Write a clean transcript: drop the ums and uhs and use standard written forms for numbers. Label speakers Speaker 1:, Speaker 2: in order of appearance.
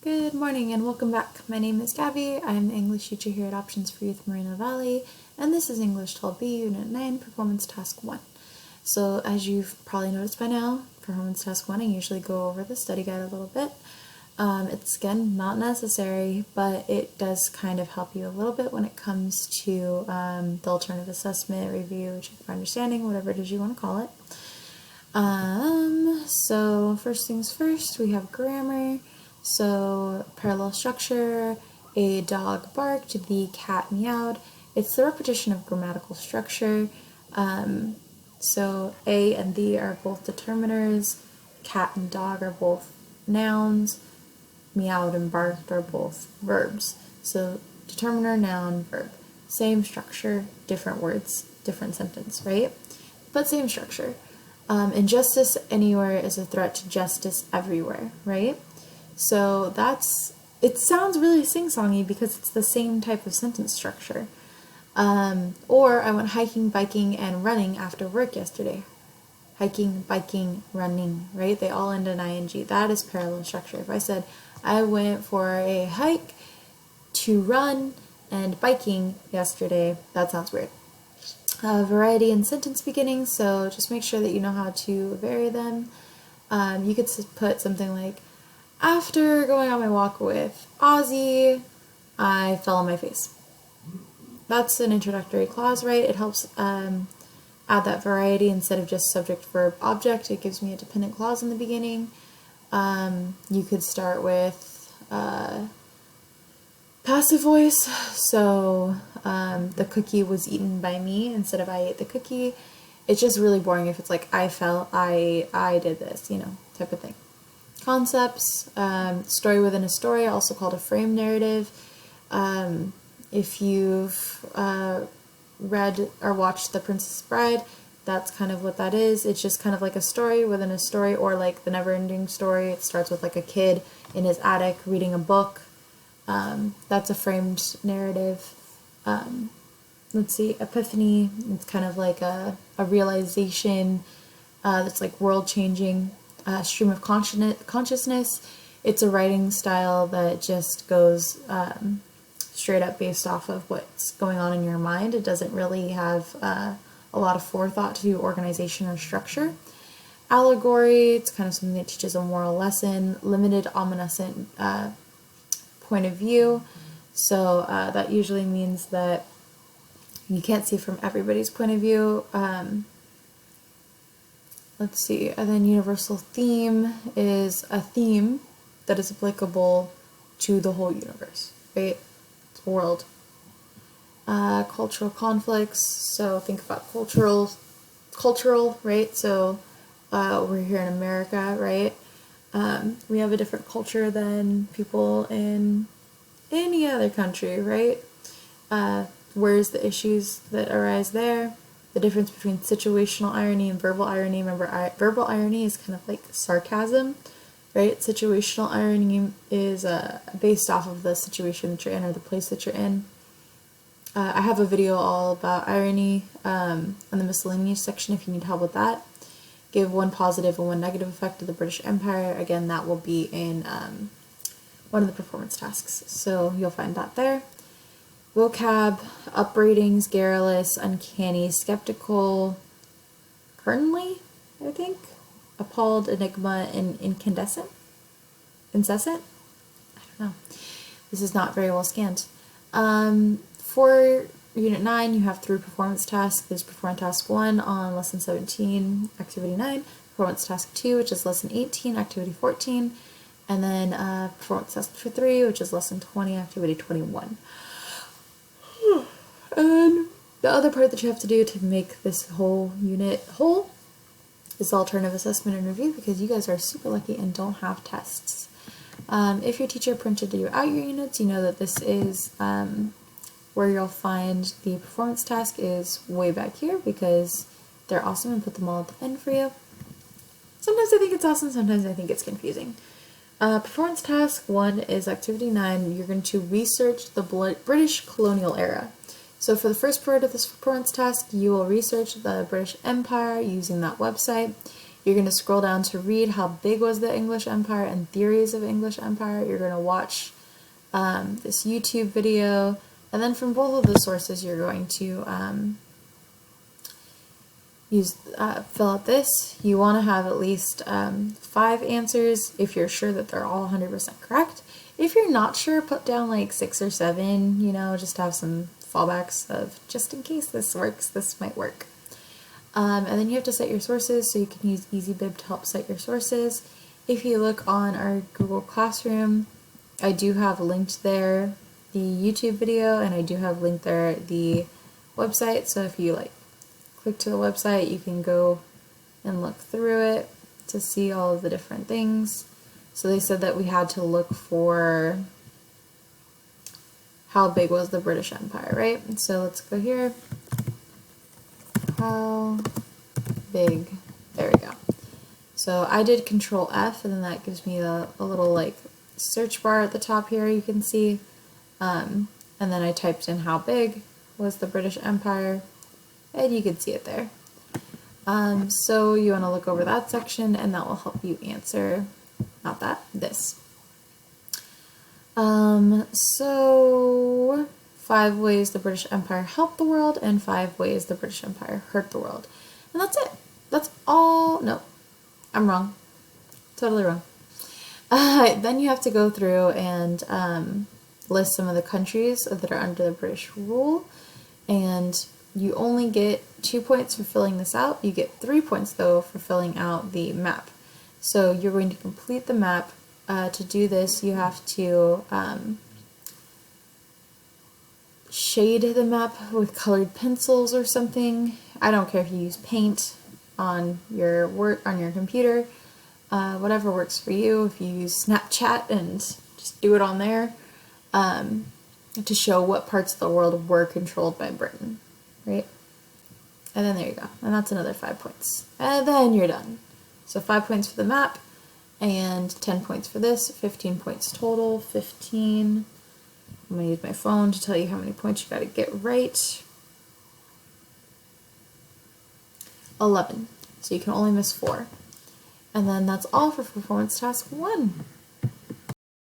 Speaker 1: Good morning and welcome back. My name is Gabby. I'm the English teacher here at Options for Youth Moreno Valley, and this is English 12B Unit 9 Performance Task 1. So as you've probably noticed by now, Performance Task 1, I usually go over the study guide a little bit. It's, again, not necessary, but it does kind of help you a little bit when it comes to the alternative assessment, review, check for understanding, whatever it is you want to call it. So first things first, we have grammar. So parallel structure, a dog barked, the cat meowed. It's the repetition of grammatical structure. So a and the are both determiners, cat and dog are both nouns, meowed and barked are both verbs. So determiner, noun, verb. Same structure, different words, different sentence, right? But same structure. Injustice anywhere is a threat to justice everywhere, right? So it sounds really sing-songy because it's the same type of sentence structure. Or I went hiking, biking, and running after work yesterday. Hiking, biking, running, right? They all end in ing. That is parallel structure. If I said, I went for a hike, to run, and biking yesterday, that sounds weird. Variety in sentence beginnings, so just make sure that you know how to vary them. You could put something like, after going on my walk with Ozzy, I fell on my face. That's an introductory clause, right? It helps add that variety instead of just subject, verb, object. It gives me a dependent clause in the beginning. You could start with passive voice, so the cookie was eaten by me instead of I ate the cookie. It's just really boring if it's like I fell, I did this, type of thing. Concepts, story within a story, also called a frame narrative. If you've read or watched The Princess Bride, that's kind of what that is. It's just kind of like a story within a story, or like the never-ending story. It starts with like a kid in his attic reading a book. That's a framed narrative. Let's see, epiphany, it's kind of like a realization that's like world-changing. Stream of consciousness, it's a writing style that just goes straight up based off of what's going on in your mind. It doesn't really have a lot of forethought to organization or structure. Allegory, it's kind of something that teaches a moral lesson. Limited omniscient point of view, so that usually means that you can't see from everybody's point of view. Let's see, and then universal theme is a theme that is applicable to the whole universe, right? It's a world. Cultural conflicts, so think about cultural, right? So we're here in America, right? We have a different culture than people in any other country, right? Where's the issues that arise there? The difference between situational irony and verbal irony. Remember, verbal irony is kind of like sarcasm, right? Situational irony is based off of the situation that you're in or the place that you're in. I have a video all about irony on the miscellaneous section if you need help with that. Give one positive and one negative effect to the British Empire. Again, that will be in one of the performance tasks, so you'll find that there. Vocab, upratings, garrulous, uncanny, skeptical, kernly, I think, appalled, enigma, and incandescent? Incessant? I don't know. This is not very well scanned. For Unit 9, you have 3 performance tasks. There's Performance Task 1 on Lesson 17, Activity 9, Performance Task 2, which is Lesson 18, Activity 14, and then Performance Task 3, which is Lesson 20, Activity 21. And the other part that you have to do to make this whole unit whole is alternative assessment and review, because you guys are super lucky and don't have tests. If your teacher printed you out your units, you know that this is where you'll find the performance task is way back here, because they're awesome and put them all at the end for you. Sometimes I think it's awesome, sometimes I think it's confusing. Performance task 1 is activity 9. You're going to research the British colonial era. So for the first part of this performance task, you will research the British Empire using that website. You're going to scroll down to read how big was the English Empire and theories of English Empire. You're going to watch this YouTube video, and then from both of the sources you're going to fill out this. You want to have at least 5 answers if you're sure that they're all 100% correct. If you're not sure, put down like 6 or 7, you know, just have some fallbacks of just in case this works, this might work. And then you have to set your sources, so you can use EasyBib to help set your sources. If you look on our Google Classroom, I do have linked there the YouTube video, and I do have linked there the website, so if you like click to the website, you can go and look through it to see all of the different things. So they said that we had to look for how big was the British Empire, right? So let's go here. How big? There we go. So I did Control F, and then that gives me a little like search bar at the top here, you can see. And then I typed in how big was the British Empire, and you can see it there. So you want to look over that section, and that will help you answer, not that, this. So 5 ways the British Empire helped the world, and 5 ways the British Empire hurt the world. And that's it. That's all. No, I'm wrong. Totally wrong. Then you have to go through and list some of the countries that are under the British rule, and you only get 2 points for filling this out. You get 3 points though for filling out the map. So you're going to complete the map. To do this, you have to shade the map with colored pencils or something. I don't care if you use paint on your computer. Whatever works for you. If you use Snapchat and just do it on there, to show what parts of the world were controlled by Britain, right? And then there you go. And that's another 5 points. And then you're done. So 5 points for the map, and 10 points for this, 15 points total, 15. I'm going to use my phone to tell you how many points you got to get right. 11. So you can only miss 4. And then that's all for performance task 1.